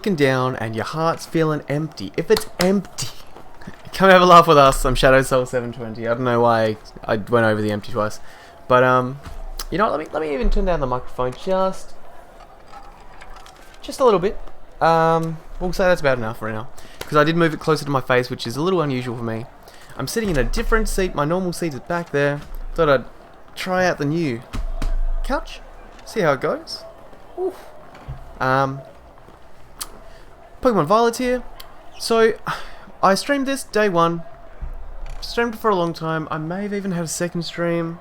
looking down and your heart's feeling empty, if it's empty, come have a laugh with us. I'm Shadow Soul 720. I don't know why I went over the empty twice, but you know what? Let me even turn down the microphone just a little bit. We'll say that's about enough for now, because I did move it closer to my face, which is a little unusual for me. I'm sitting in a different seat. My normal seat is back there. Thought I'd try out the new couch, see how it goes. Oof. Pokemon Violet here. So, I streamed this day one. Streamed it for a long time. I may have even had a second stream.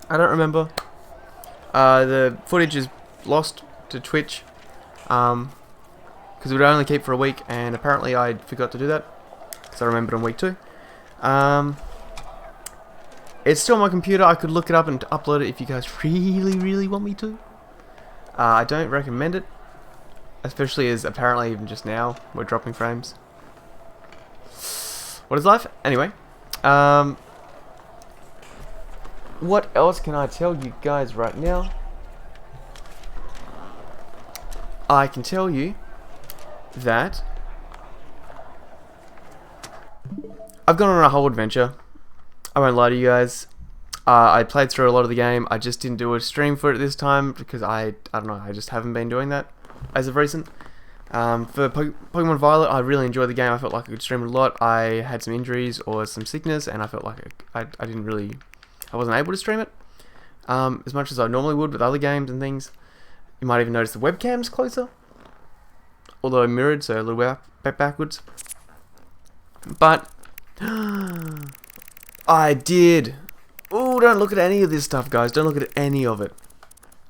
I don't remember. The footage is lost to Twitch. Because it would only keep for a week, and apparently I forgot to do that. Because I remembered on week 2. It's still on my computer. I could look it up and upload it if you guys really want me to. I don't recommend it. Especially as apparently even just now we're dropping frames. What is life? Anyway. What else can I tell you guys right now? I can tell you that I've gone on a whole adventure. I won't lie to you guys. I played through a lot of the game. I just didn't do a stream for it this time because I don't know, I just haven't been doing that as of recent. For Pokemon Violet, I really enjoyed the game. I felt like I could stream it a lot. I had some injuries or some sickness, and I felt like I wasn't able to stream it as much as I normally would with other games and things. You might even notice the webcam's closer, although mirrored, so a little bit backwards. But I did. Oh, don't look at any of this stuff, guys. Don't look at any of it.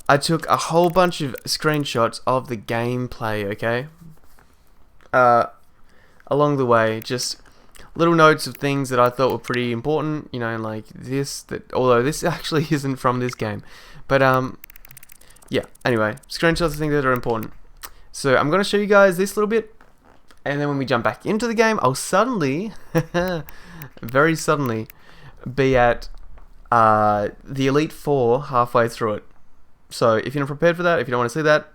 I took a whole bunch of screenshots of the gameplay, okay? Along the way, just little notes of things that I thought were pretty important, you know, like this, although this actually isn't from this game. But, yeah, anyway, screenshots of things that are important. So, I'm going to show you guys this little bit, and then when we jump back into the game, I'll suddenly, very suddenly, be at the Elite Four halfway through it. So, if you're not prepared for that, if you don't want to see that,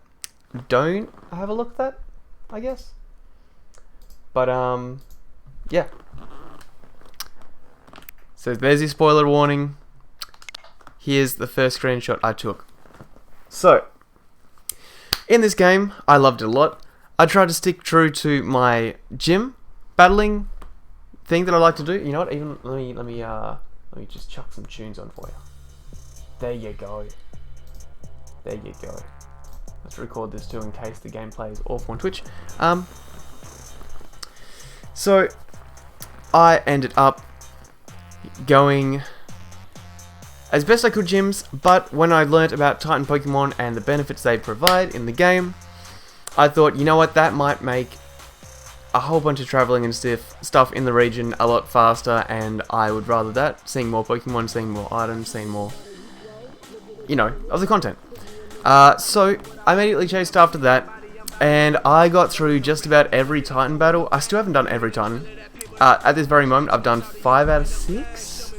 don't have a look at that, I guess. But, yeah. So, there's your spoiler warning. Here's the first screenshot I took. So, in this game, I loved it a lot. I tried to stick true to my gym battling thing that I like to do. You know what? Even let me just chuck some tunes on for you. There you go. There you go. Let's record this too in case the gameplay is awful on Twitch. So I ended up going as best I could gyms, but when I learnt about Titan Pokemon and the benefits they provide in the game, I thought, you know what, that might make a whole bunch of traveling and stuff in the region a lot faster, and I would rather that, seeing more Pokemon, seeing more items, seeing more, you know, of the content. So I immediately chased after that, and I got through just about every Titan battle. I still haven't done every Titan. At this very moment, I've done 5 out of 6,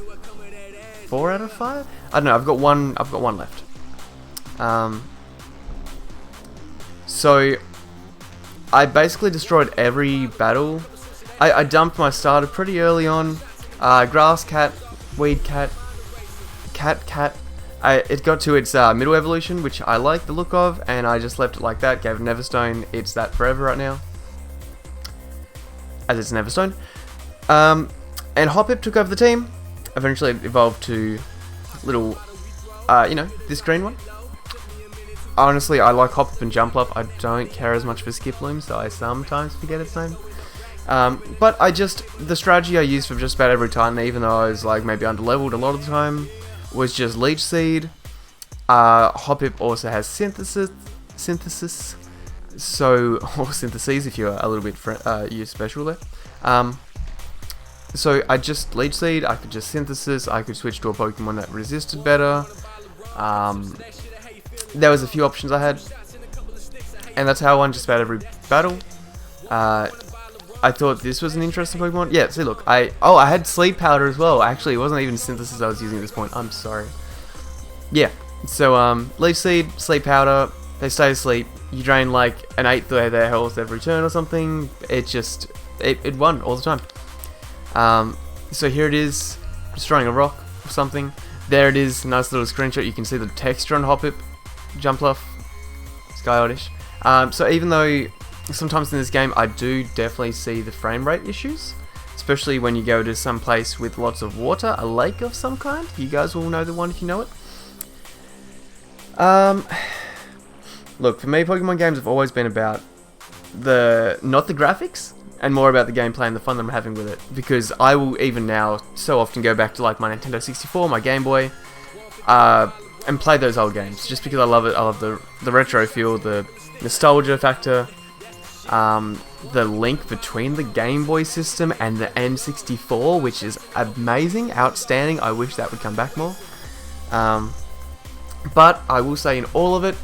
4 out of 5. I don't know. I've got one left. So I basically destroyed every battle. I dumped my starter pretty early on. Grass Cat, Weed Cat, Cat. It got to its middle evolution, which I like the look of, and I just left it like that, gave it Neverstone. It's that forever right now, as it's Neverstone. And Hoppip took over the team, eventually evolved to little, you know, this green one. Honestly, I like Hoppip and Jumpluff. I don't care as much for Skiploom, so I sometimes forget its name. But the strategy I used for just about every Titan, even though I was like maybe underleveled a lot of the time, was just Leech Seed. Hoppip also has Synthesis, so, or Syntheses if you're a little bit you're special there. So I just Leech Seed, I could just Synthesis, I could switch to a Pokemon that resisted better. There was a few options I had, and that's how I won just about every battle. I thought this was an interesting Pokemon. Yeah, see, look, I had Sleep Powder as well. Actually, it wasn't even Synthesis I was using at this point. I'm sorry. Yeah, so Leech Seed, Sleep Powder, they stay asleep. you drain like an eighth of their health every turn or something. It won all the time. So here it is, destroying a rock or something. There it is, nice little screenshot. You can see the texture on Hoppip, Jumpluff, Sky Oddish. So even though sometimes in this game I do definitely see the frame rate issues, especially when you go to some place with lots of water, a lake of some kind. You guys will know the one if you know it. Look, for me, Pokemon games have always been about not the graphics, and more about the gameplay and the fun that I'm having with it. Because I will even now so often go back to like my Nintendo 64, my Game Boy, and play those old games just because I love it. I love the retro feel, the nostalgia factor, the link between the Game Boy system and the N64, which is amazing, outstanding. I wish that would come back more. But I will say in all of it,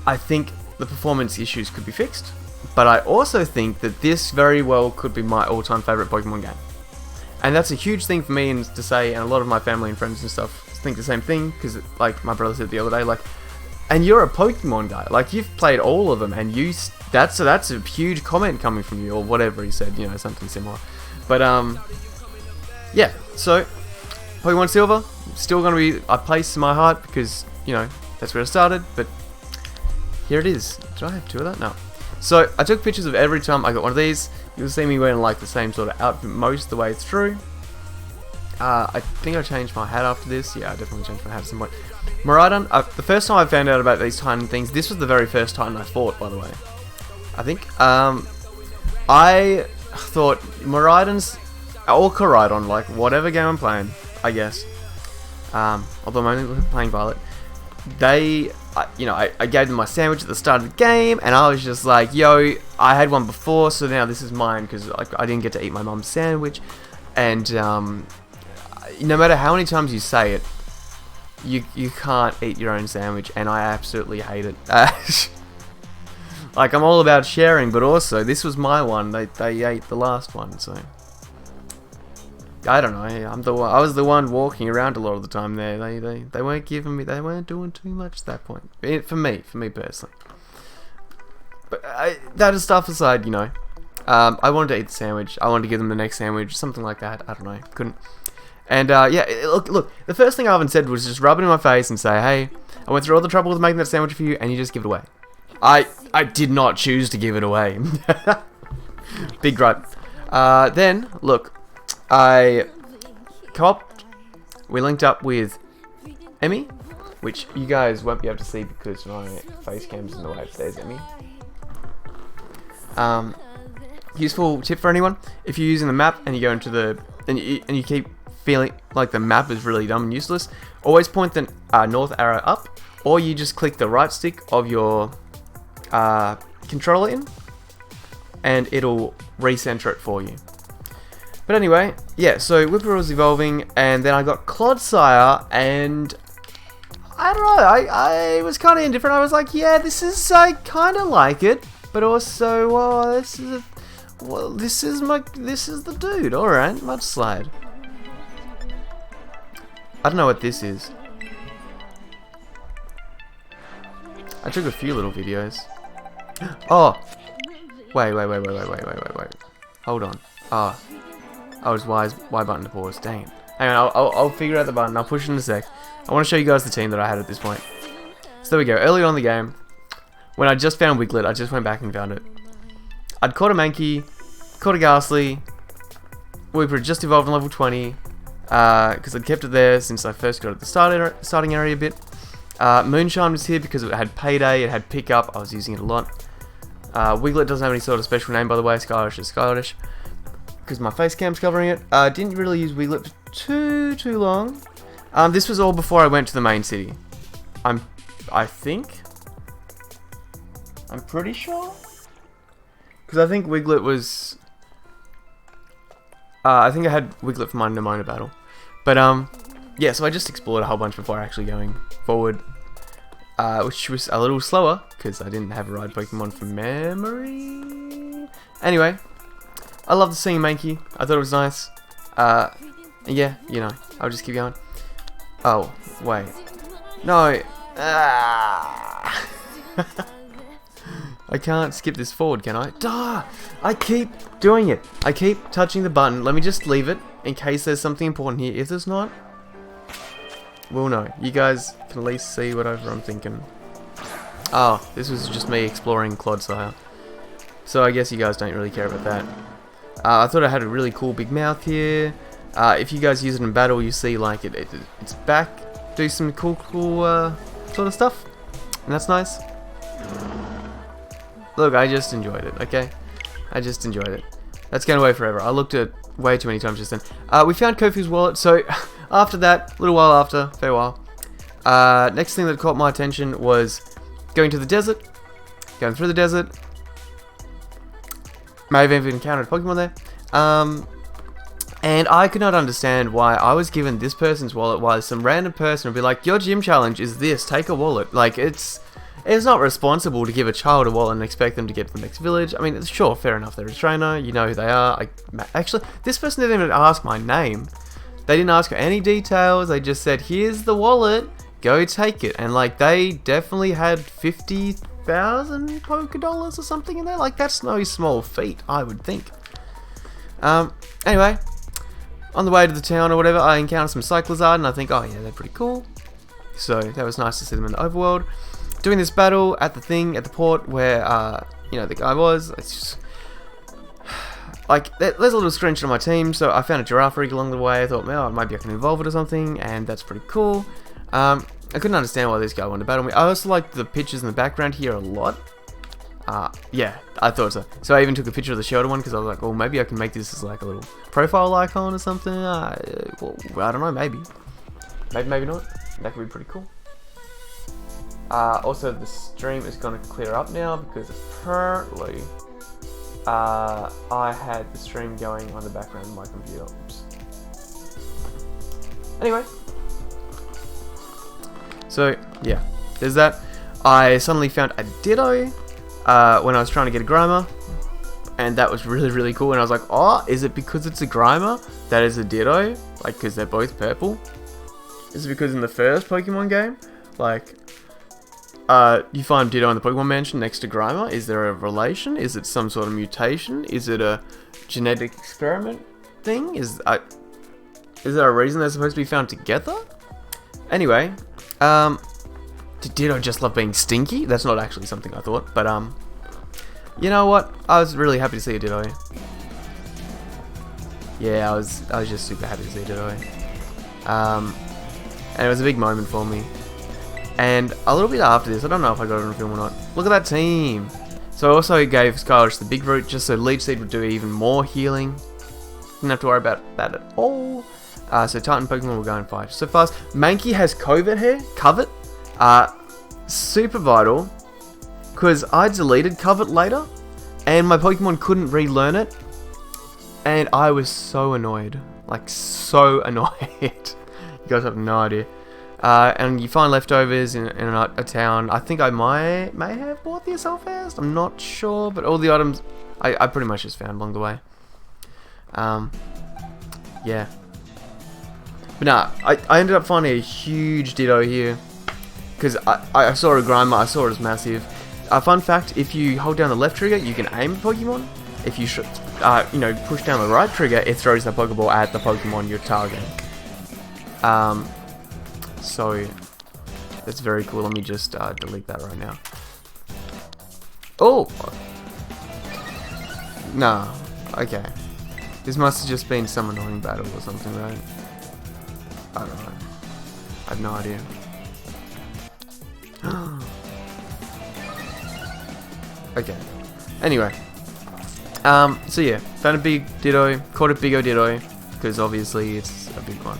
I think the performance issues could be fixed. But I also think that this very well could be my all-time favourite Pokemon game. And that's a huge thing for me and to say, and a lot of my family and friends and stuff think the same thing, because like my brother said the other day, like, and you're a Pokemon guy, like you've played all of them, and that's a huge comment coming from you, or whatever he said, you know, something similar. But yeah, so Pokemon Silver, still going to be a place in my heart, because, you know, that's where it started, but here it is. Did I have two of that? No. So, I took pictures of every time I got one of these. You'll see me wearing like the same sort of outfit most of the way through. I think I changed my hat after this. Yeah, I definitely changed my hat at some point. Miraidon, the first time I found out about these Titan things, this was the very first Titan I fought, by the way. I think. I thought Miraidon's, or Koraidon, like whatever game I'm playing, I guess. Although I'm only playing Violet. I gave them my sandwich at the start of the game, and I was just like, yo, I had one before, so now this is mine, because I didn't get to eat my mum's sandwich. And no matter how many times you say it, you can't eat your own sandwich, and I absolutely hate it. Like, I'm all about sharing, but also, this was my one. They ate the last one, so I don't know. I was the one walking around a lot of the time there. They weren't giving me. They weren't doing too much at that point. For me personally. But that stuff aside, you know, I wanted to eat the sandwich. I wanted to give them the next sandwich, something like that. I don't know. Couldn't. And yeah, look. The first thing Arvin said was just rub it in my face and say, "Hey, I went through all the trouble with making that sandwich for you, and you just give it away." I did not choose to give it away. Big gripe. Then look. I copped. We linked up with Emmy, which you guys won't be able to see because my face cam's in the way. There's Emmy. Useful tip for anyone: if you're using the map and you go into and you keep feeling like the map is really dumb and useless, always point the north arrow up, or you just click the right stick of your controller in, and it'll recenter it for you. But anyway, yeah, so Whippoorwill was evolving, and then I got Clodsire, and I don't know, I was kind of indifferent. I was like, yeah, I kind of like it, but also, this is the dude. All right, Mudslide. I don't know what this is. I took a few little videos. Oh, wait. Hold on. Oh, it's Y button to pause. Dang it. Hang on, I'll figure out the button. I'll push it in a sec. I want to show you guys the team that I had at this point. So there we go. Early on in the game, when I just found Wiglet, I just went back and found it. I'd caught a Mankey, caught a Ghastly. Weeper had just evolved on level 20, because I'd kept it there since I first got it at the starting area a bit. Moonshine was here because it had Payday, it had Pickup. I was using it a lot. Wiglet doesn't have any sort of special name, by the way. Sky Oddish is Sky Oddish, because my face cam's covering it. Didn't really use Wiglet for too long. This was all before I went to the main city. I think. I'm pretty sure. Because I think Wiglet was. I think I had Wiglet for my Nemona battle. But yeah, so I just explored a whole bunch before actually going forward. Which was a little slower because I didn't have a ride Pokemon from memory. Anyway. I love the singing Mankey. I thought it was nice. Yeah, you know, I'll just keep going. Oh, wait. No. I can't skip this forward, can I? Duh! I keep doing it. I keep touching the button. Let me just leave it in case there's something important here. If there's not, we'll know. You guys can at least see whatever I'm thinking. Oh, this was just me exploring Clodsire. So I guess you guys don't really care about that. I thought I had a really cool big mouth here. If you guys use it in battle, you see like it's back. Do some cool sort of stuff. And that's nice. Look, I just enjoyed it, okay? I just enjoyed it. That's going away forever. I looked at it way too many times just then. We found Kofi's wallet, so after that, a little while after, fair while, next thing that caught my attention was going to the desert, going through the desert. May have even encountered a Pokemon there. And I could not understand why I was given this person's wallet while some random person would be like, your gym challenge is this, take a wallet. Like, it's not responsible to give a child a wallet and expect them to get to the next village. I mean, sure, fair enough, they're a trainer, you know who they are. Actually, this person didn't even ask my name. They didn't ask for any details, they just said, here's the wallet, go take it. And like, they definitely had 50,000 Poké Dollars or something in there. Like, that's no small feat, I would think. Anyway, on the way to the town or whatever, I encountered some Cyclizard and I think, oh yeah, they're pretty cool. So that was nice to see them in the overworld. Doing this battle at the thing, at the port where, you know, the guy was. It's just, like, there's a little screenshot of my team, so I found a giraffe rig along the way. I thought, well, maybe I can evolve it or something, and that's pretty cool. I couldn't understand why this guy wanted to battle me. I also like the pictures in the background here a lot. Yeah, I thought so. So I even took a picture of the shelter one because I was like, well, maybe I can make this as like a little profile icon or something. Well, I don't know, maybe. Maybe not. That could be pretty cool. Also, the stream is going to clear up now because apparently I had the stream going on the background of my computer. Oops. Anyway. So, yeah. There's that. I suddenly found a Ditto when I was trying to get a Grimer. And that was really, really cool. And I was like, oh, is it because it's a Grimer that is a Ditto? Like, because they're both purple? Is it because in the first Pokemon game, like, you find Ditto in the Pokemon Mansion next to Grimer? Is there a relation? Is it some sort of mutation? Is it a genetic experiment thing? Is there a reason they're supposed to be found together? Anyway, did Ditto just love being stinky? That's not actually something I thought, but you know what? I was really happy to see a Ditto. Yeah, I was just super happy to see a Ditto. And it was a big moment for me. And a little bit after this, I don't know if I got it on film or not. Look at that team! So I also gave Skylash the big root just so Leech Seed would do even more healing. Didn't have to worry about that at all. So Titan Pokemon will go in 5 so fast. Mankey has Covet here. Covet. Super vital. Because I deleted Covet later. And my Pokemon couldn't relearn it. And I was so annoyed. Like, so annoyed. You guys have no idea. And you find leftovers in a town. I think I may have bought the Assault Vest. I'm not sure, but all the items I pretty much just found along the way. Yeah. But nah, I ended up finding a huge Ditto here because I saw a Grimer. I saw it as massive. Fun fact: if you hold down the left trigger, you can aim a Pokemon. If you you know, push down the right trigger, it throws the Pokeball at the Pokemon you're targeting. So, that's very cool. Let me just delete that right now. Oh! Nah. Okay. This must have just been some annoying battle or something, right? I don't know. I have no idea. Okay. Anyway. So yeah. Found a big Ditto. Caught a big Ditto. Because obviously it's a big one.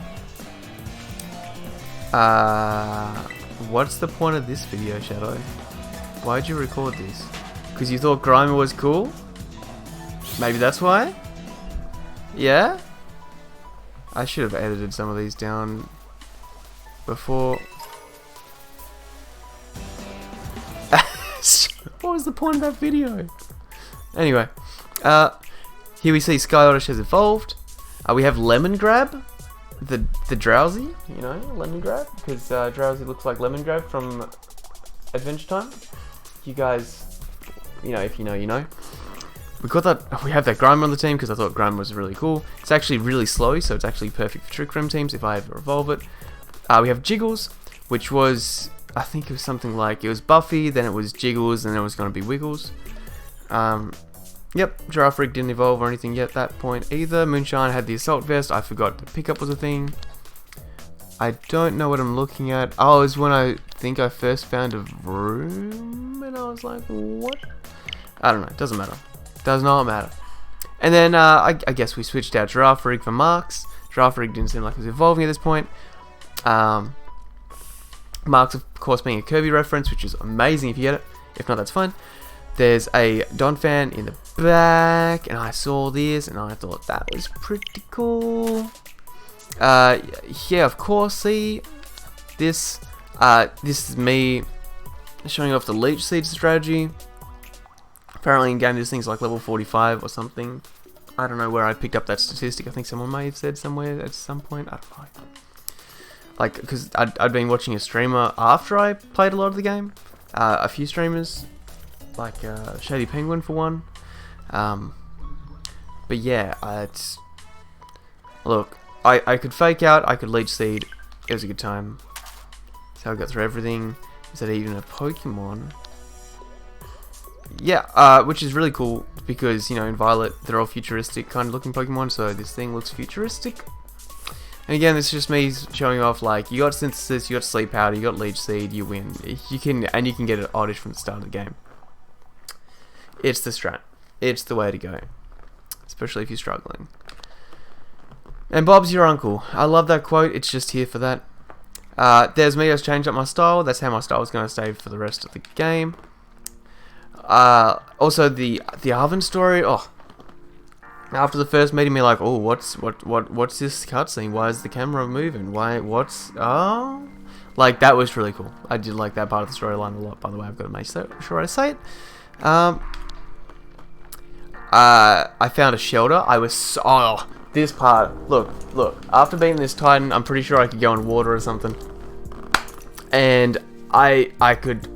What's the point of this video, Shadow? Why'd you record this? Because you thought Grimer was cool? Maybe that's why? Yeah? I should have edited some of these down before. What was the point of that video? Anyway, here we see Skylash has evolved. We have Lemongrab. The Drowsy, you know, Lemongrab, because Drowsy looks like Lemongrab from Adventure Time. you guys, you know, if you know, you know. We have that Grimer on the team because I thought Grimer was really cool. It's actually really slow, so it's actually perfect for Trick Room teams if I ever evolve it. We have Jiggles, which was, I think it was something like, it was Buffy, then it was Jiggles, and then it was going to be Wiggles. Yep, Girafarig didn't evolve or anything yet at that point either. Moonshine had the Assault Vest, I forgot the pickup was a thing. I don't know what I'm looking at. Oh, it was when I think I first found a room, and I was like, what? I don't know, doesn't matter. Does not matter. And then, I guess we switched out Girafarig for Marks. Girafarig didn't seem like it was evolving at this point. Marks, of course, being a Kirby reference, which is amazing if you get it. If not, that's fine. There's a Donphan in the back, and I saw this, and I thought that was pretty cool. Yeah, of course, see, this is me showing off the Leech Seed strategy. Apparently in game this thing's like level 45 or something. I don't know where I picked up that statistic. I think someone may have said somewhere at some point. I don't know. Like, because I'd been watching a streamer after I played a lot of the game. A few streamers, like Shady Penguin for one. But yeah, it's... Look, I could fake out, I could Leech Seed. It was a good time. That's how I got through everything. Is that even a Pokemon? Yeah, which is really cool because, you know, in Violet they're all futuristic kind of looking Pokemon, so this thing looks futuristic. And again, this is just me showing off, like, you got Synthesis, you got Sleep Powder, you got Leech Seed, you win. You can get it oddish from the start of the game. It's the strat. It's the way to go. Especially if you're struggling. And Bob's your uncle. I love that quote, it's just here for that. There's me, I've changed up my style, that's how my style is going to stay for the rest of the game. Also the Arven story. Oh, after the first meeting, me like, oh, what's this cutscene? Why is the camera moving? Oh, like that was really cool. I did like that part of the storyline a lot. By the way, I've got to make sure I say it. I found a shelter. This part. Look. After beating this Titan, I'm pretty sure I could go in water or something. And I could.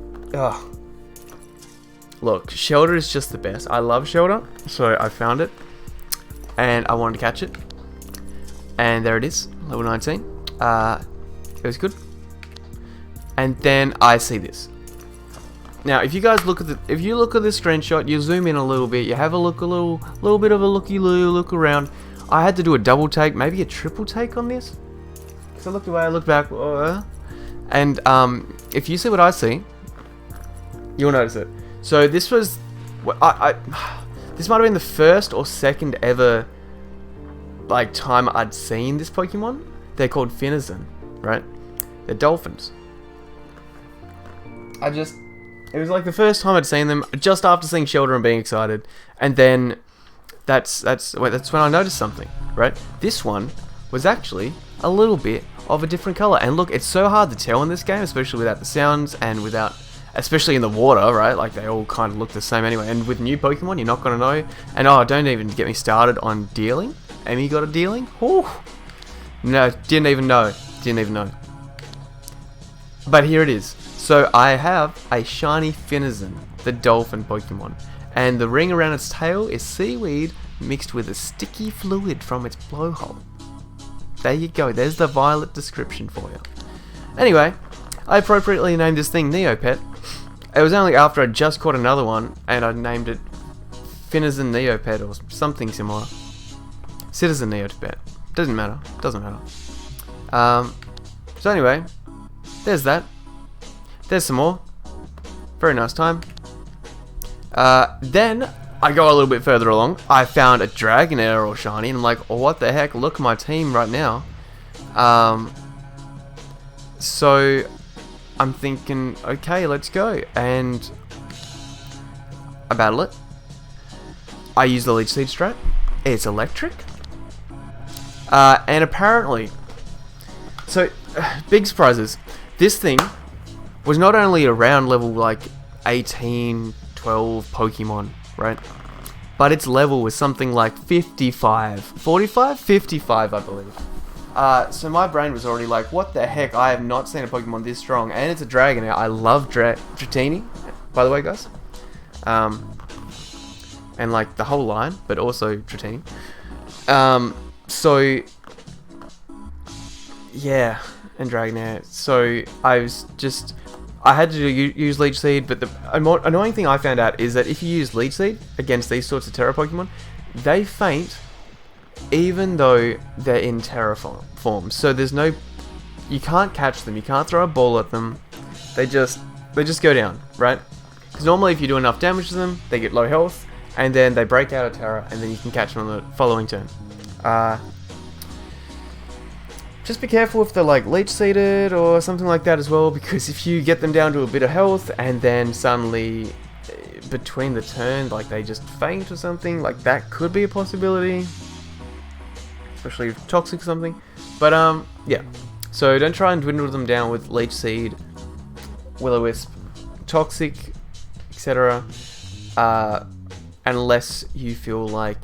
Look, Shelter is just the best. I love Shelter, so I found it, and I wanted to catch it, and there it is, level 19. It was good. And then I see this. Now, if you guys look at this screenshot, you zoom in a little bit, you have a look, a little bit of a look around. I had to do a double take, maybe a triple take on this. So I looked away, I looked back, and if you see what I see, you'll notice it. So this was, this might have been the first or second ever, like, time I'd seen this Pokemon. They're called Finizen, right? They're dolphins. It was like the first time I'd seen them, just after seeing Shelter and being excited, and then that's when I noticed something, right? This one was actually a little bit of a different color, and look, it's so hard to tell in this game, especially without the sounds and without. Especially in the water, right? Like, they all kind of look the same anyway. And with new Pokemon, you're not going to know. And, oh, don't even get me started on dealing. Emmy got a dealing? Whew. No, didn't even know. But here it is. So, I have a shiny Finizen, the dolphin Pokemon. And the ring around its tail is seaweed mixed with a sticky fluid from its blowhole. There you go. There's the Violet description for you. Anyway, I appropriately named this thing Neopet. It was only after I just caught another one, and I named it Finizen Neopet or something similar. Citizen Neopet. Doesn't matter. So anyway, there's that. There's some more. Very nice time. Then I go a little bit further along. I found a Dragonair or shiny, and I'm like, oh, what the heck? Look at my team right now. So I'm thinking, okay, let's go. And I battle it. I use the Leech Seed strat. It's electric. And apparently, so big surprises. This thing was not only around level like 18, 12 Pokemon, right? But its level was something like 55, 45, 55, I believe. So my brain was already like, what the heck? I have not seen a Pokemon this strong. And it's a Dragonair. I love Dratini. by the way, guys. And like the whole line, but also Dratini. So yeah, and Dragonair. So I had to use Leech Seed, but the annoying thing I found out is that if you use Leech Seed against these sorts of Terra Pokemon, they faint even though they're in Terra form. So there's no, you can't catch them, you can't throw a ball at them. They just go down, right? Because normally if you do enough damage to them, they get low health, and then they break out of Terra, and then you can catch them on the following turn. Just be careful if they're like Leech Seeded or something like that as well, because if you get them down to a bit of health and then suddenly between the turn like they just faint or something, like that could be a possibility, especially if Toxic or something. But yeah, so don't try and dwindle them down with Leech Seed, Will-O-Wisp, Toxic, etc. Unless you feel like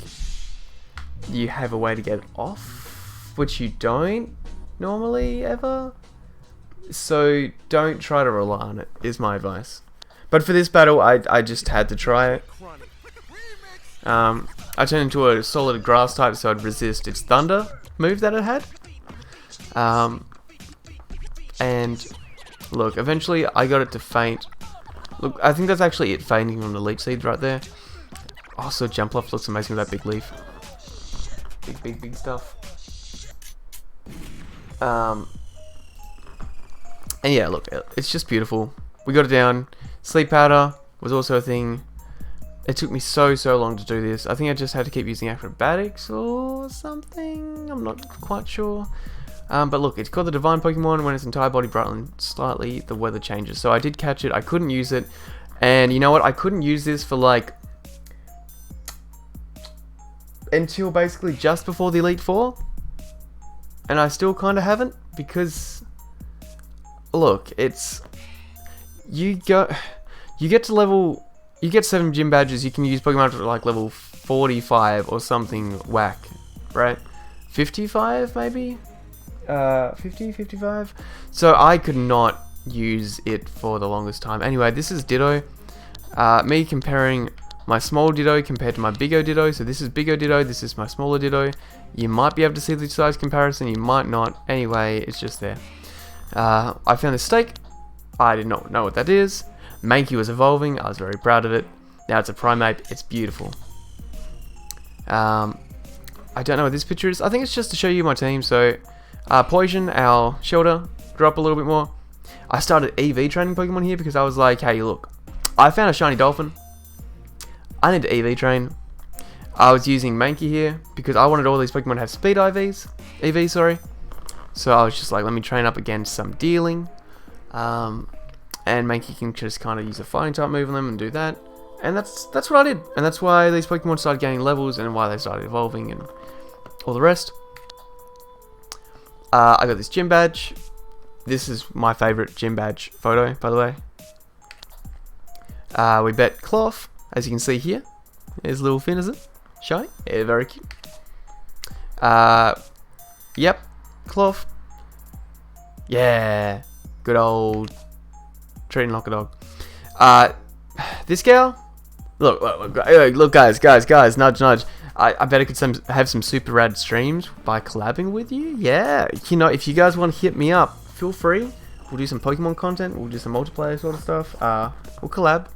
you have a way to get it off, which you don't normally ever. So don't try to rely on it, is my advice. But for this battle, I just had to try it. I turned into a solid grass type so I'd resist its thunder move that it had. And look, eventually I got it to faint. Look, I think that's actually it fainting on the Leech Seed right there. Also, Jumpluff looks amazing with that big leaf. Big stuff. And yeah, look, it's just beautiful. We got it down. Sleep Powder was also a thing. It took me so long to do this. I think I just had to keep using Acrobatics or something. I'm not quite sure. But look, it's called the Divine Pokemon. When its entire body brightens slightly, the weather changes. So I did catch it. I couldn't use it. And you know what? I couldn't use this for like until basically just before the Elite Four. And I still kind of haven't, because look, it's you get to you get 7 gym badges. You can use Pokemon to like level 45 or something whack, right? 55 maybe, 50, 55. So I could not use it for the longest time. Anyway, this is Ditto. Me comparing my small Ditto compared to my bigger Ditto. So this is bigger Ditto, this is my smaller Ditto. You might be able to see the size comparison, you might not. Anyway, it's just there. I found this stake. I did not know what that is. Mankey was evolving, I was very proud of it. Now it's a Primeape, it's beautiful. I don't know what this picture is. I think it's just to show you my team. So Poison, our Shelter, grew up a little bit more. I started EV training Pokemon here because I was like, hey look, I found a shiny Dolphin. I need to EV train. I was using Mankey here because I wanted all these Pokemon to have speed EV, sorry. So I was just like, let me train up against some dealing. And Mankey can just kind of use a fighting type move on them and do that. And that's what I did. And that's why these Pokemon started gaining levels and why they started evolving and all the rest. I got this gym badge. This is my favorite gym badge photo, by the way. We bet Cloth, as you can see here. There's a little fin, is it? Shiny? Yeah, very cute. Yep, Cloth. Yeah, good old treating like a dog. This gal. Look, guys, nudge. I bet I could have some super rad streams by collabing with you. Yeah, you know, if you guys want to hit me up, feel free. We'll do some Pokemon content. We'll do some multiplayer sort of stuff. We'll collab.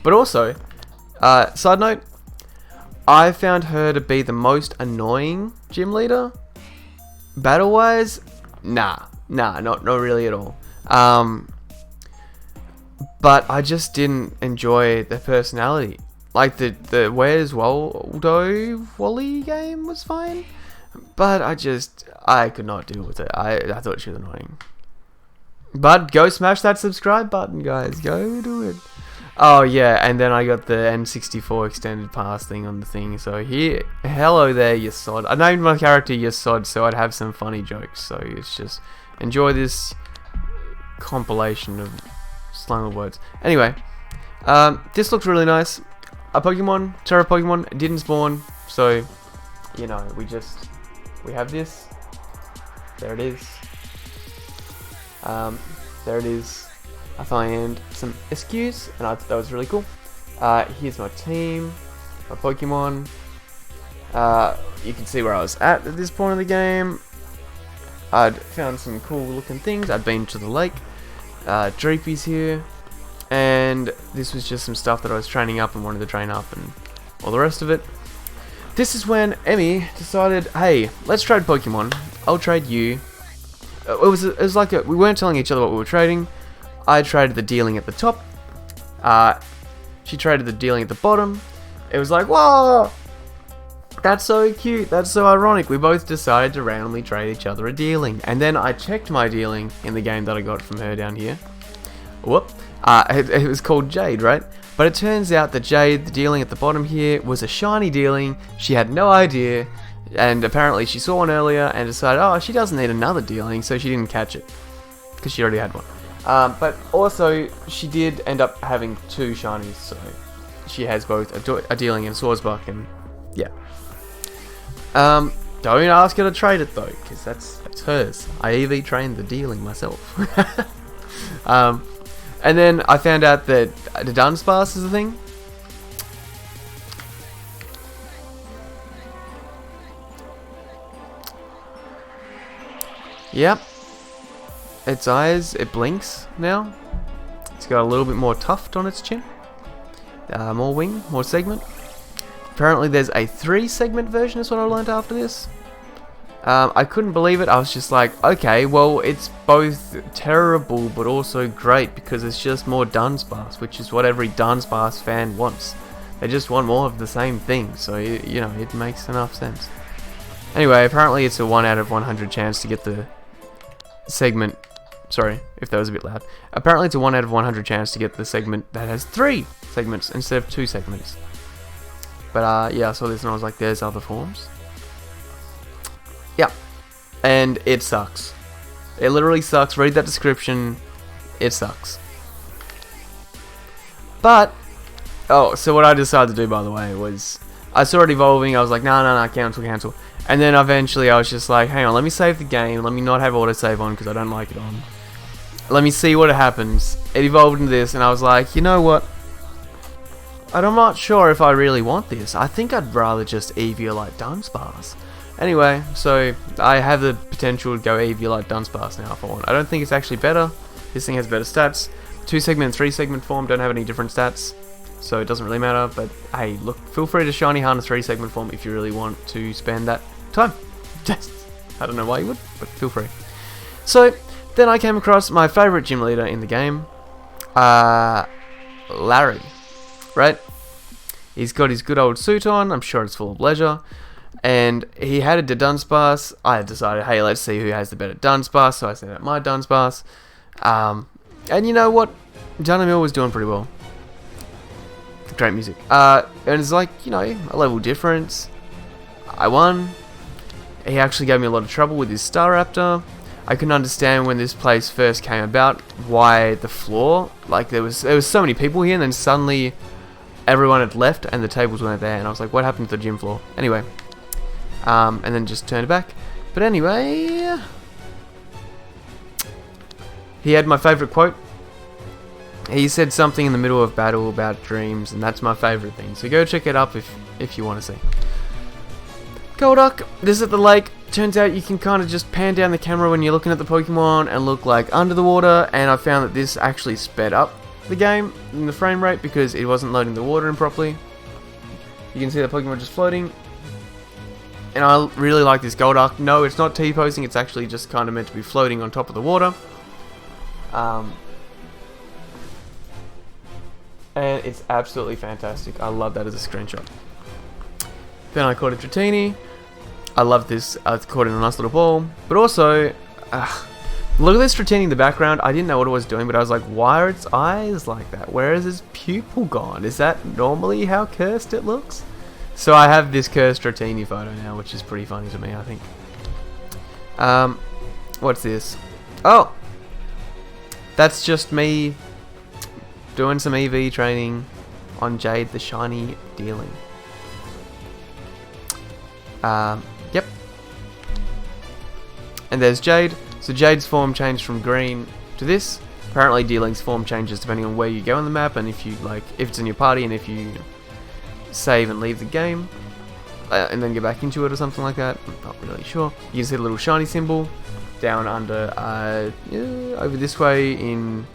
But also, side note, I found her to be the most annoying gym leader. Battle-wise, nah, not really at all. But I just didn't enjoy the personality. Like the Where's Waldo Wally game was fine, but I could not deal with it. I thought she was annoying. But go smash that subscribe button, guys. Go do it. Oh yeah, and then I got the N64 extended pass thing on the thing. So here, hello there, you sod. I named my character you sod, so I'd have some funny jokes. So it's just enjoy this compilation of slang of words. Anyway, this looks really nice. A Pokemon, Terra Pokemon, didn't spawn, so you know we have this. There it is. There it is. I found some SQs, and I thought that was really cool. Here's my team, my Pokemon. You can see where I was at this point in the game. I'd found some cool looking things. I'd been to the lake. Dreepy's here. And this was just some stuff that I was training up and wanted to train up and all the rest of it. This is when Emmy decided, hey, let's trade Pokemon. I'll trade you. It was like we weren't telling each other what we were trading. I traded the dealing at the top. She traded the dealing at the bottom. It was like, whoa! That's so cute. That's so ironic. We both decided to randomly trade each other a dealing. And then I checked my dealing in the game that I got from her down here. Whoop. It was called Jade, right? But it turns out that Jade, the dealing at the bottom here, was a shiny dealing. She had no idea. And apparently she saw one earlier and decided, oh, she doesn't need another dealing, so she didn't catch it. Because she already had one. But also, she did end up having two shinies, so she has both a dealing and a Swordsbuck, and yeah. Don't ask her to trade it though, because that's hers. I EV trained the dealing myself. And then I found out that the Dunsparce is a thing. Yep. Its eyes, it blinks now. It's got a little bit more tuft on its chin. More wing, more segment. Apparently there's a 3-segment version is what I learned after this. I couldn't believe it. I was just like, okay, well, it's both terrible but also great because it's just more Dunsparce, which is what every Dunsparce fan wants. They just want more of the same thing, so, you know, it makes enough sense. Anyway, apparently it's a 1 out of 100 chance to get the segment. Sorry, if that was a bit loud. Apparently it's a 1 out of 100 chance to get the segment that has 3 segments instead of 2 segments. But, yeah, I saw this and I was like, there's other forms. Yeah, and it sucks. It literally sucks. Read that description. It sucks. But, oh, so what I decided to do, by the way, was I saw it evolving. I was like, no, cancel. And then eventually I was just like, hang on, let me save the game. Let me not have autosave on because I don't like it on. Let me see what happens. It evolved into this, and I was like, you know what? I'm not sure if I really want this. I think I'd rather just Eviolite Dunsparce. Anyway, so I have the potential to go Eviolite Dunsparce now if I want. I don't think it's actually better. This thing has better stats. 2-segment and 3-segment form don't have any different stats, so it doesn't really matter. But hey, look, feel free to shiny hunt a 3-segment form if you really want to spend that time. Just, I don't know why you would, but feel free. So then I came across my favorite gym leader in the game, Larry, right? He's got his good old suit on. I'm sure it's full of leisure. And he had a Dunsparce. I had decided, hey, let's see who has the better Dunsparce. So I sent out my Dunsparce. And you know what? Dunamil was doing pretty well. Great music. And it's like, you know, a level difference. I won. He actually gave me a lot of trouble with his Staraptor. I couldn't understand when this place first came about why the floor, like there was so many people here, and then suddenly everyone had left and the tables weren't there, and I was like, what happened to the gym floor? Anyway. And then just turned it back. But anyway, he had my favourite quote. He said something in the middle of battle about dreams, and that's my favourite thing. So go check it up if you want to see. Golduck, this is at the lake. Turns out you can kind of just pan down the camera when you're looking at the Pokemon and look like under the water, and I found that this actually sped up the game in the frame rate because it wasn't loading the water in properly. You can see the Pokemon just floating. And I really like this Golduck. No, it's not T-posing, it's actually just kind of meant to be floating on top of the water. And it's absolutely fantastic. I love that as a screenshot. Then I caught a Dratini. I love this. I caught it in a nice little ball. But also, look at this Dratini in the background. I didn't know what it was doing, but I was like, why are its eyes like that? Where is its pupil gone? Is that normally how cursed it looks? So I have this cursed Dratini photo now, which is pretty funny to me, I think. What's this? Oh! That's just me doing some EV training on Jade, the shiny dealing. Yep. And there's Jade. So Jade's form changed from green to this. Apparently D-Link's form changes depending on where you go on the map, and if it's in your party, and if you save and leave the game, and then get back into it or something like that. I'm not really sure. You can see the little shiny symbol down under, over this way in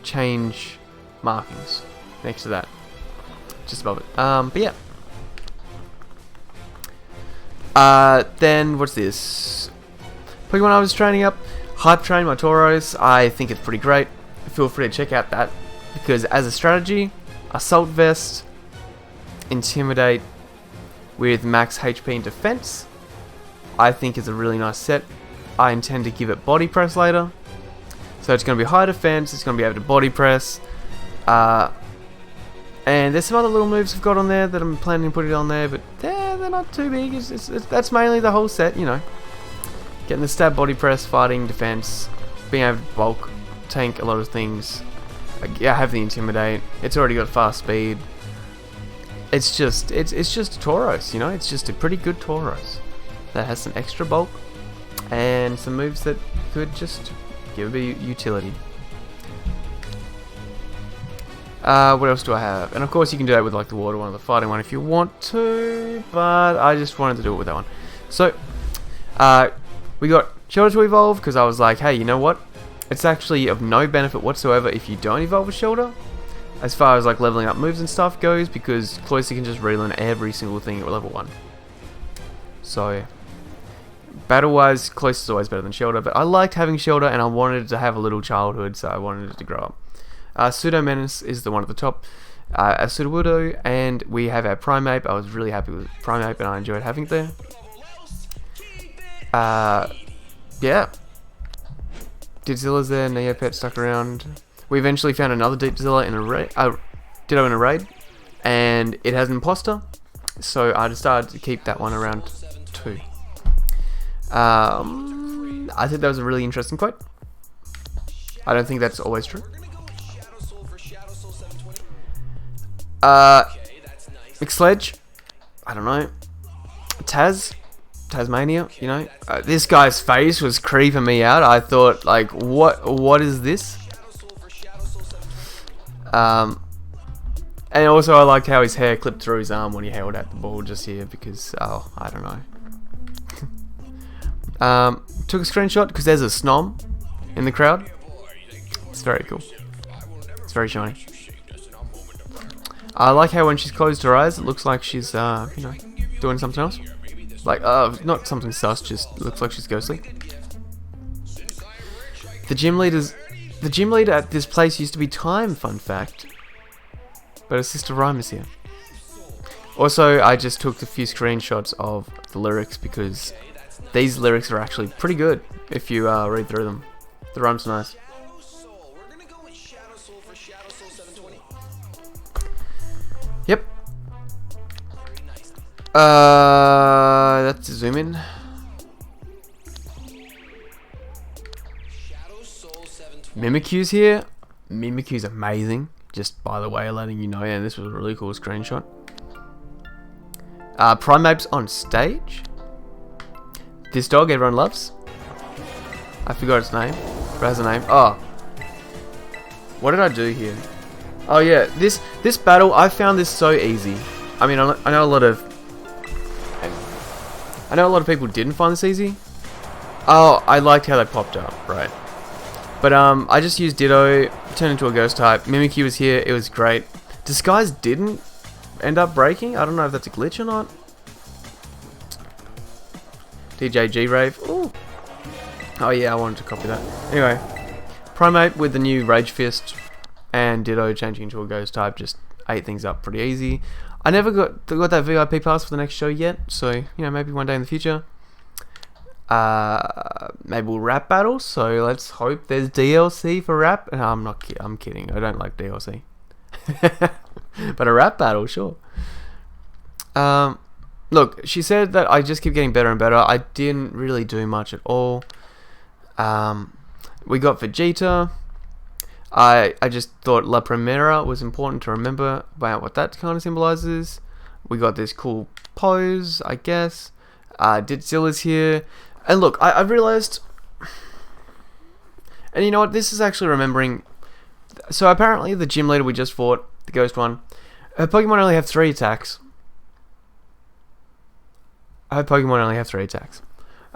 change markings, next to that, just above it. But yeah. Then what's this? Pokemon I was training up, Hype Train my Tauros. I think it's pretty great. Feel free to check out that, because as a strategy, Assault Vest, Intimidate with max HP and defense, I think is a really nice set. I intend to give it Body Press later, so it's going to be high defense. It's going to be able to Body Press, and there's some other little moves I've got on there that I'm planning to put it on there, but they're not too big. That's mainly the whole set, you know. Getting the stab, Body Press, fighting, defense, being able to bulk, tank a lot of things. I have the Intimidate. It's already got fast speed. It's just a Tauros, you know. It's just a pretty good Tauros that has some extra bulk and some moves that could just give it utility. What else do I have? And of course you can do that with like the water one or the fighting one if you want to, but I just wanted to do it with that one. So, we got Shelter to evolve, because I was like, hey, you know what? It's actually of no benefit whatsoever if you don't evolve a Shelter, as far as like leveling up moves and stuff goes, because Cloyster can just relearn every single thing at level 1. So, battle-wise, Cloyster's always better than Shelter, but I liked having Shelter and I wanted it to have a little childhood, so I wanted it to grow up. Pseudo Menace is the one at the top, a Sudowoodo, and we have our Primeape. I was really happy with Primeape and I enjoyed having it there. Yeah. Didzilla's there, Neopet stuck around. We eventually found another Didzilla in a raid, Ditto in a raid, and it has an imposter, so I decided to keep that one around too. I think that was a really interesting quote. I don't think that's always true. McSledge, I don't know. Tasmania, you know. This guy's face was creeping me out. I thought, like, what is this? And also I liked how his hair clipped through his arm when he held out the ball just here, because, oh, I don't know. Took a screenshot because there's a Snom in the crowd. It's very cool. It's very shiny. I like how when she's closed her eyes, it looks like she's, you know, doing something else. Like, not something sus, just looks like she's ghostly. The gym leader at this place used to be Time, fun fact. But her sister Rhyme is here. Also, I just took a few screenshots of the lyrics because these lyrics are actually pretty good if you read through them. The rhyme's nice. Yep. That's a zoom in. Mimikyu's here. Mimikyu's amazing. Just by the way, letting you know, and this was a really cool screenshot. Primeape's on stage. This dog everyone loves. I forgot its name. It has a name. Oh. What did I do here? Oh yeah, this battle, I found this so easy. I mean, I know a lot of people didn't find this easy. Oh, I liked how they popped up, right. But I just used Ditto, turned into a ghost type. Mimikyu was here, it was great. Disguise didn't end up breaking. I don't know if that's a glitch or not. DJ G-Rave. Ooh. Oh yeah, I wanted to copy that. Anyway, Primeape with the new Rage Fist and Ditto changing into a ghost type just ate things up pretty easy. I never got that VIP pass for the next show yet, so you know, maybe one day in the future. Maybe we'll rap battle, so let's hope there's DLC for rap. And I'm kidding. I don't like DLC. But a rap battle, sure. Look, she said that I just keep getting better and better. I didn't really do much at all. We got Vegeta. I just thought La Primera was important to remember about what that kind of symbolizes. We got this cool pose, I guess. Didzilla's here. And look, I realized... And you know what? This is actually remembering So apparently the gym leader we just fought, the ghost one, her Pokemon only have 3 attacks.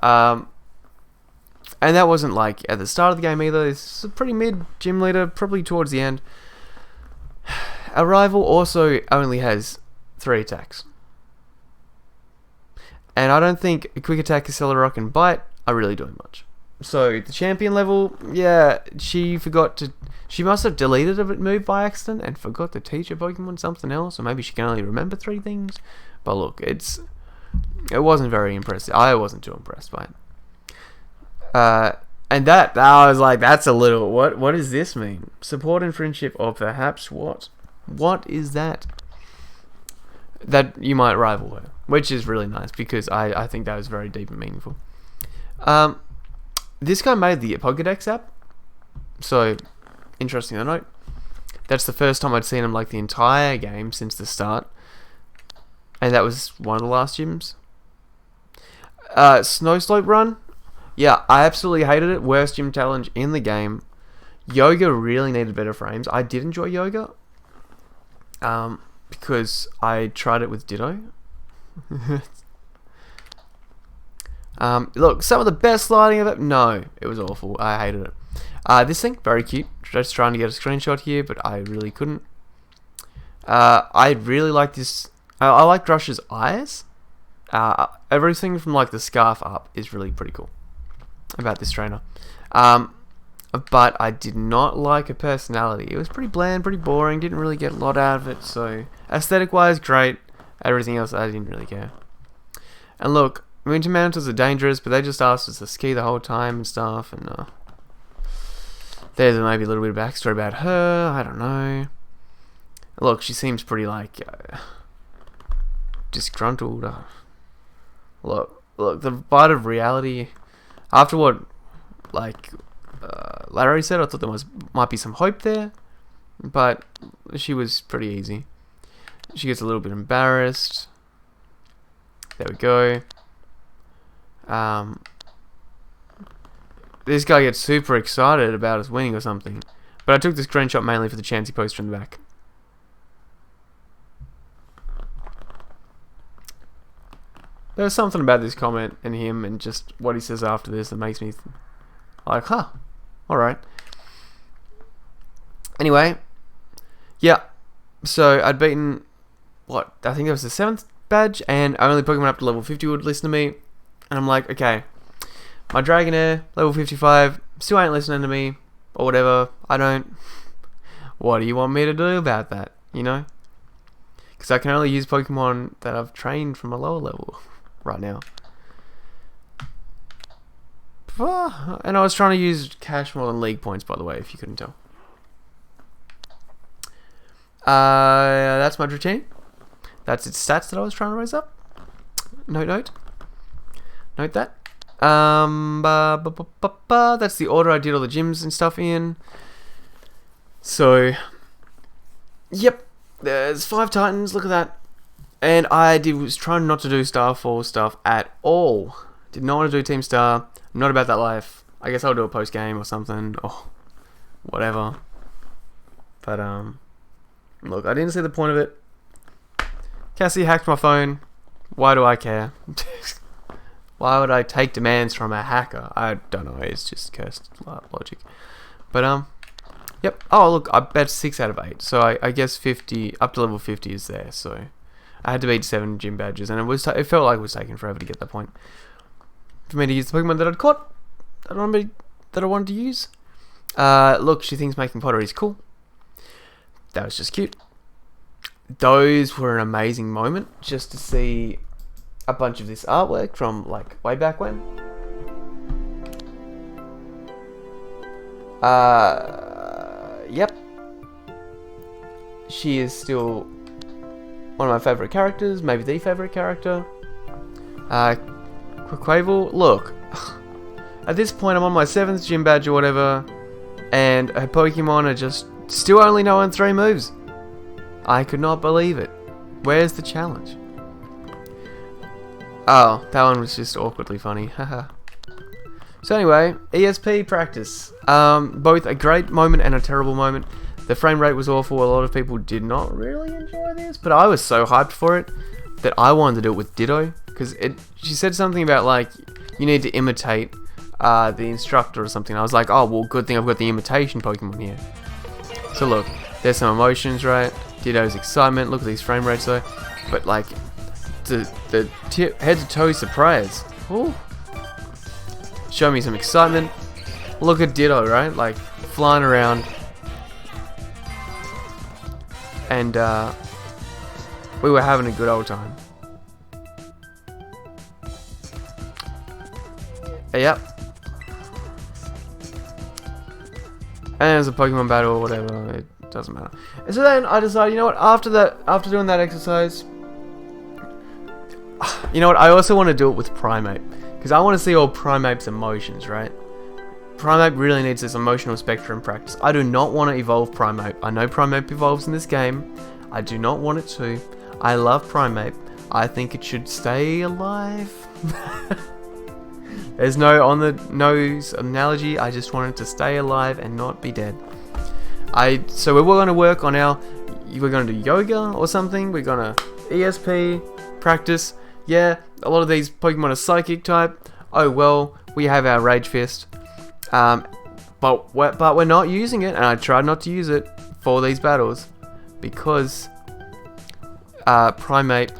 And that wasn't like at the start of the game either. It's a pretty mid gym leader, probably towards the end. Our rival also only has 3 attacks. And I don't think a Quick Attack, Accelerock, and Bite are really doing much. So the champion level, yeah, she must have deleted a move by accident and forgot to teach her Pokemon something else, or maybe she can only remember 3 things. But look, it wasn't very impressive. I wasn't too impressed by it. And that I was like, that's a little, what does this mean? Support and friendship, or perhaps what? What is that? That you might rival her, which is really nice, because I think that was very deep and meaningful. This guy made the Pokédex app, so interesting to note. That's the first time I'd seen him like the entire game since the start, and that was one of the last gyms. Snow Slope Run, yeah, I absolutely hated it. Worst gym challenge in the game. Yoga really needed better frames. I did enjoy Yoga, because I tried it with Ditto. Look, some of the best sliding of it. No, it was awful. I hated it. This thing, very cute. Just trying to get a screenshot here, but I really couldn't. I really like this. I like Rush's eyes. Everything from like the scarf up is really pretty cool about this trainer. But I did not like her personality. It was pretty bland, pretty boring. Didn't really get a lot out of it. So aesthetic wise, great. Everything else, I didn't really care. And look, Winter Mantles are dangerous, but they just asked us to ski the whole time and stuff. And there's maybe a little bit of backstory about her. I don't know. Look, she seems pretty like disgruntled. Look, the bite of reality. After what, like, Larry said, I thought there might be some hope there, but she was pretty easy. She gets a little bit embarrassed. There we go. This guy gets super excited about us winning or something, but I took the screenshot mainly for the Chansey poster in the back. There's something about this comment and him and just what he says after this that makes me like, huh, alright. Anyway, yeah, so I'd beaten, what, I think it was the 7th badge, and only Pokemon up to level 50 would listen to me, and I'm like, okay, my Dragonair, level 55, still ain't listening to me, or whatever, what do you want me to do about that, you know? Because I can only use Pokemon that I've trained from a lower level right now. And I was trying to use cash more than league points, by the way, if you couldn't tell. That's my routine. That's its stats that I was trying to raise up. Note that. That's the order I did all the gyms and stuff in. So, yep, there's 5 Titans. Look at that. And was trying not to do Starfall stuff at all. Did not want to do Team Star. I'm not about that life. I guess I'll do a post game or something, or whatever. But look, I didn't see the point of it. Cassie hacked my phone. Why do I care? Why would I take demands from a hacker? I don't know. It's just cursed logic. But yep. Oh look, I bet 6 out of 8. So I guess 50 up to level 50 is there. So I had to beat 7 gym badges, and it felt like it was taking forever to get that point for me to use the Pokemon that I'd caught, that I wanted to use. Look, she thinks making pottery is cool. That was just cute. Those were an amazing moment, just to see a bunch of this artwork from like way back when. Yep. She is still one of my favourite characters, maybe the favourite character. Quaquaval, look. At this point I'm on my 7th gym badge or whatever, and her Pokemon are just still only knowing 3 moves. I could not believe it. Where's the challenge? Oh, that one was just awkwardly funny. Haha. So anyway, ESP practice. Both a great moment and a terrible moment. The frame rate was awful. A lot of people did not really enjoy this, but I was so hyped for it that I wanted to do it with Ditto, because she said something about like you need to imitate the instructor or something. I was like, oh well, good thing I've got the imitation Pokemon here. So look, there's some emotions, right? Ditto's excitement. Look at these frame rates though, but like the head to toe surprise. Ooh. Show me some excitement. Look at Ditto, right? Like flying around, and we were having a good old time. Yep. And there's a Pokemon battle or whatever. It doesn't matter. And so then I decided, you know what? After doing that exercise, you know what? I also want to do it with Primeape, because I want to see all Primeape's emotions, right? Primeape really needs this emotional spectrum practice. I do not want to evolve Primeape. I know Primeape evolves in this game. I do not want it to. I love Primeape. I think it should stay alive. There's no on the nose analogy. I just want it to stay alive and not be dead. So we're going to work on we're going to do yoga or something. We're going to ESP practice. Yeah, a lot of these Pokemon are psychic type. Oh well, we have our Rage Fist. But we're not using it, and I tried not to use it for these battles because Primeape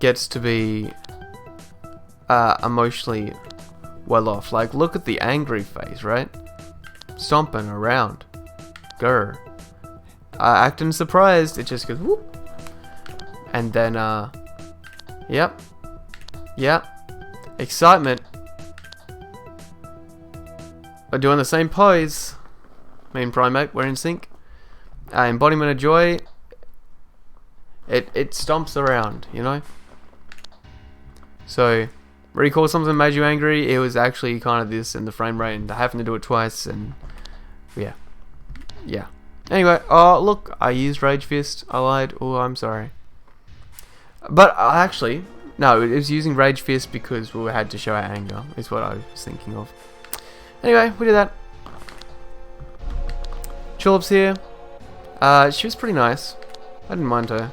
gets to be emotionally well off. Like, look at the angry face, right? Stomping around. Grr. Acting surprised, it just goes whoop. And then, yep. Excitement. We're doing the same pose. Me and Primeape, we're in sync. Embodiment of joy. It stomps around, you know? So, recall something made you angry. It was actually kind of this and the frame rate and having to do it twice and yeah. Anyway, oh look, I used Rage Fist. I lied. Oh, I'm sorry. But actually, no, it was using Rage Fist because we had to show our anger, is what I was thinking of. Anyway, we did that. Tulip's here. She was pretty nice. I didn't mind her.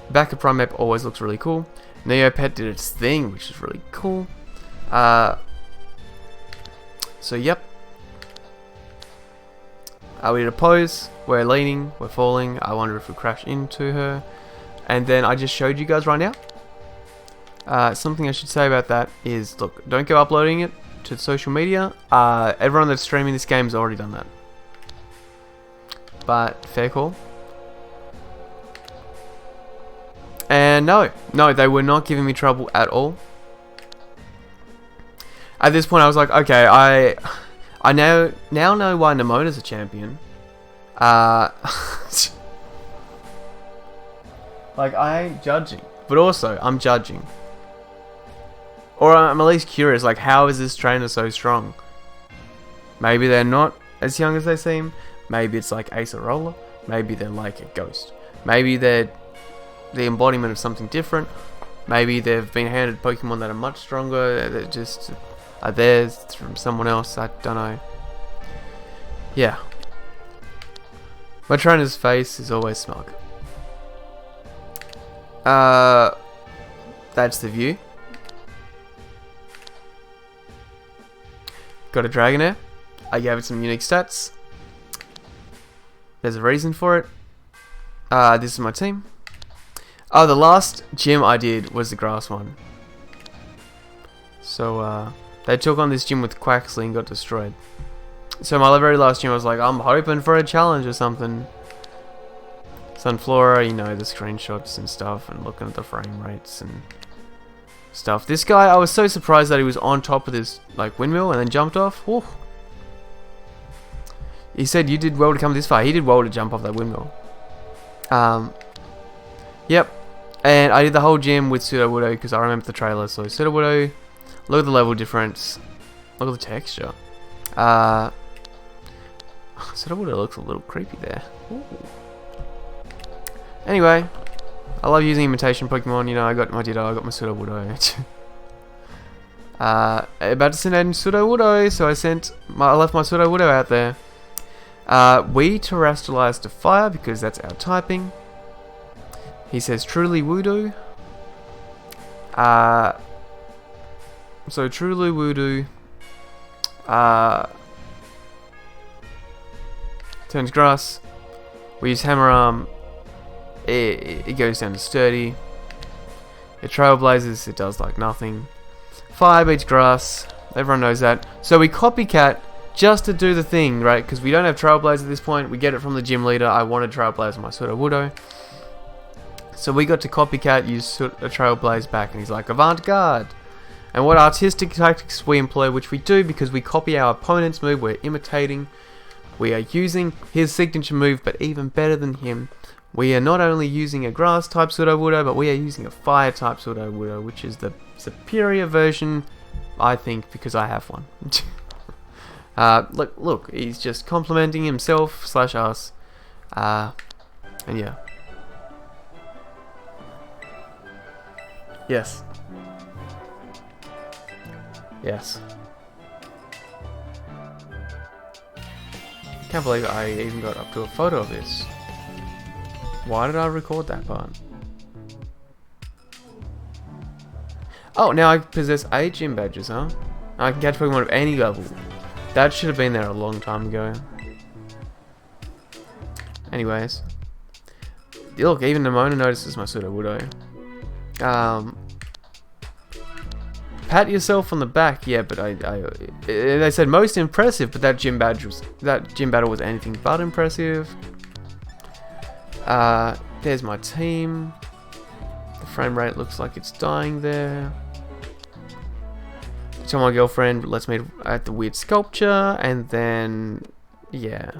Back of Primeape always looks really cool. Neopet did its thing, which is really cool. So yep. We did a pose. We're leaning. We're falling. I wonder if we crash into her. And then I just showed you guys right now. Something I should say about that is, look, don't go uploading it to social media. Everyone that's streaming this game has already done that. But fair call. And no, they were not giving me trouble at all. At this point, I was like, okay, I now know why Nemona's a champion. Like, I ain't judging, but also I'm judging. Or I'm at least curious, like, how is this trainer so strong? Maybe they're not as young as they seem. Maybe it's like Acerola. Maybe they're like a ghost. Maybe they're the embodiment of something different. Maybe they've been handed Pokemon that are much stronger. That just are theirs from someone else. I don't know. Yeah. My trainer's face is always smug. That's the view. Got a Dragonair. I gave it some unique stats. There's a reason for it. This is my team. Oh, the last gym I did was the grass one. So, they took on this gym with Quaxley and got destroyed. So my very last gym, I was like, I'm hoping for a challenge or something. Sunflora, you know, the screenshots and stuff, and looking at the frame rates and stuff. This guy, I was so surprised that he was on top of this, like, windmill and then jumped off. Whew. He said, you did well to come this far. He did well to jump off that windmill. Yep. And I did the whole gym with Sudowoodo because I remember the trailer. So Sudowoodo, look at the level difference. Look at the texture. Sudowoodo looks a little creepy there. Ooh. Anyway, I love using imitation Pokemon. You know, I got my Ditto, I got my Sudowoodo. About to send in Sudowoodo, so I left my Sudowoodo out there. We terrestrialize to fire because that's our typing. He says truly voodoo. So truly voodoo. Turns grass. We use hammer arm. It goes down to sturdy. It trailblazes. It does like nothing. Fire beats grass. Everyone knows that. So we copycat just to do the thing, right? Because we don't have trailblaze at this point. We get it from the gym leader. I wanted trailblaze on my Sudowoodo. So we got to copycat, use a trailblaze back, and he's like, avant-garde. And what artistic tactics we employ, which we do because we copy our opponent's move, we're imitating. We are using his signature move, but even better than him, we are not only using a grass type Sudowoodo, but we are using a fire type Sudowoodo, which is the superior version, I think, because I have one. Look, he's just complimenting himself / us, and yeah. Yes. Yes. Can't believe I even got up to a photo of this. Why did I record that part? Oh, now I possess 8 gym badges, huh? I can catch Pokemon of any level. That should have been there a long time ago. Anyways. Look, even Nemona notices my Sudowoodo. Pat yourself on the back, yeah, but they said most impressive, but that gym battle was anything but impressive. There's my team. The frame rate looks like it's dying there. So my girlfriend lets me at the weird sculpture, and then yeah.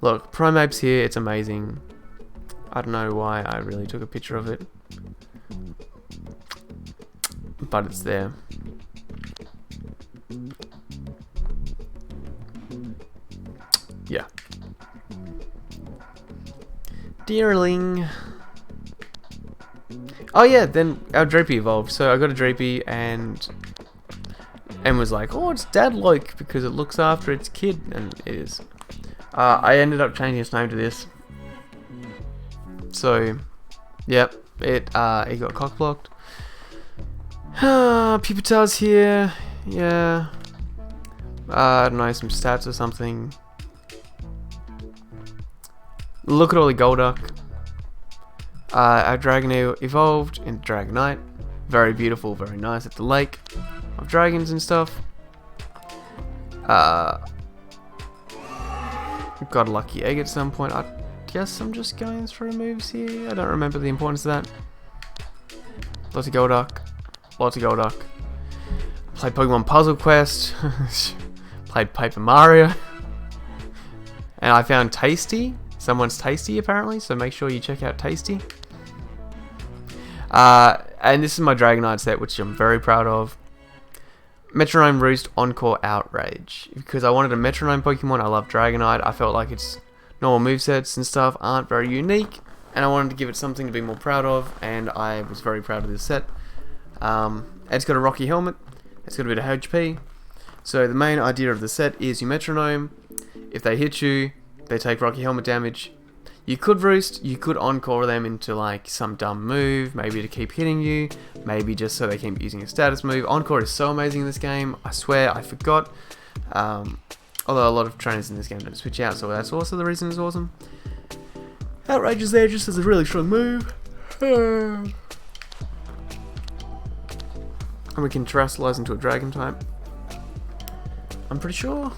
Look, Primeape's here. It's amazing. I don't know why I really took a picture of it, but it's there. Yeah. Deerling. Oh yeah, then our Drapey evolved. So I got a Drapey and was like, oh, it's dad-like because it looks after its kid, and it is. I ended up changing its name to this. So, yep, it got cockblocked. Pupitar's here, yeah. I don't know, some stats or something. Look at all the Golduck. Our Dragonair evolved into Dragonite. Very beautiful, very nice at the lake of dragons and stuff. Got a lucky egg at some point. I guess I'm just going through moves here. I don't remember the importance of that. Lots of Golduck. Lots of Golduck. Played Pokemon Puzzle Quest. Played Paper Mario. And I found Tasty. Someone's Tasty apparently, so make sure you check out Tasty. And this is my Dragonite set, which I'm very proud of. Metronome Roost Encore Outrage. Because I wanted a Metronome Pokemon, I love Dragonite. I felt like its normal movesets and stuff aren't very unique, and I wanted to give it something to be more proud of, and I was very proud of this set. It's got a Rocky Helmet, it's got a bit of HP. So the main idea of the set is you Metronome. If they hit you, they take Rocky Helmet damage. You could Roost, you could Encore them into like some dumb move, maybe to keep hitting you, maybe just so they keep using a status move. Encore is so amazing in this game, I swear I forgot. Although a lot of trainers in this game don't switch out, so that's also the reason it's awesome. Outrage is there just as a really strong move. And we can terrestrialize into a dragon type, I'm pretty sure.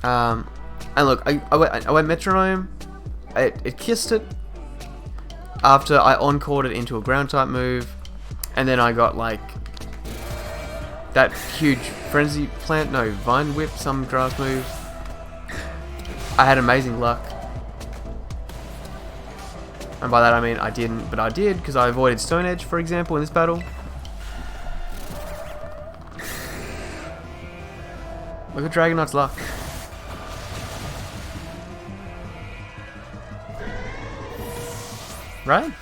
And look, I went Metronome. It kissed it after I encored it into a ground type move, and then I got like that huge Frenzy Plant, no, Vine Whip, some grass move. I had amazing luck, and by that I mean I didn't, but I did because I avoided Stone Edge, for example, in this battle. Look at Dragonite's luck. Right?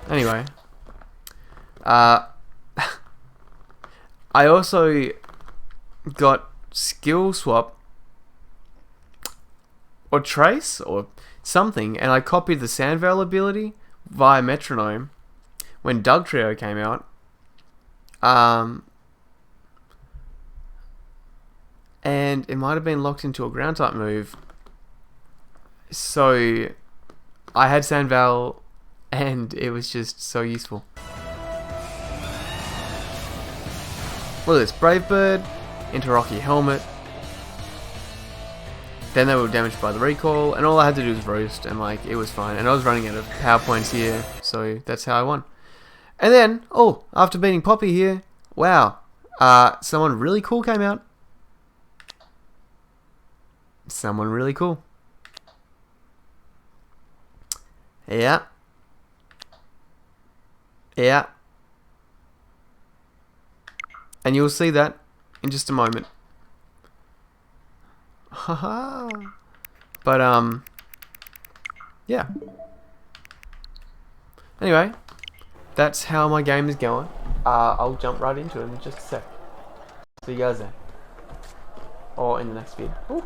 Anyway. I also got skill swap or trace or something, and I copied the Sandvale ability via Metronome when Dugtrio came out. And it might have been locked into a ground type move. So I had Sandvale, and it was just so useful. Look at this, Brave Bird into Rocky Helmet. Then they were damaged by the recoil, and all I had to do was roast, and like it was fine. And I was running out of power points here, so that's how I won. And then, oh, after beating Poppy here, wow, someone really cool came out. Someone really cool. Yeah. Yeah. And you'll see that in just a moment. Haha. But yeah. Anyway, that's how my game is going. I'll jump right into it in just a sec. See you guys then. Or in the next video. Ooh.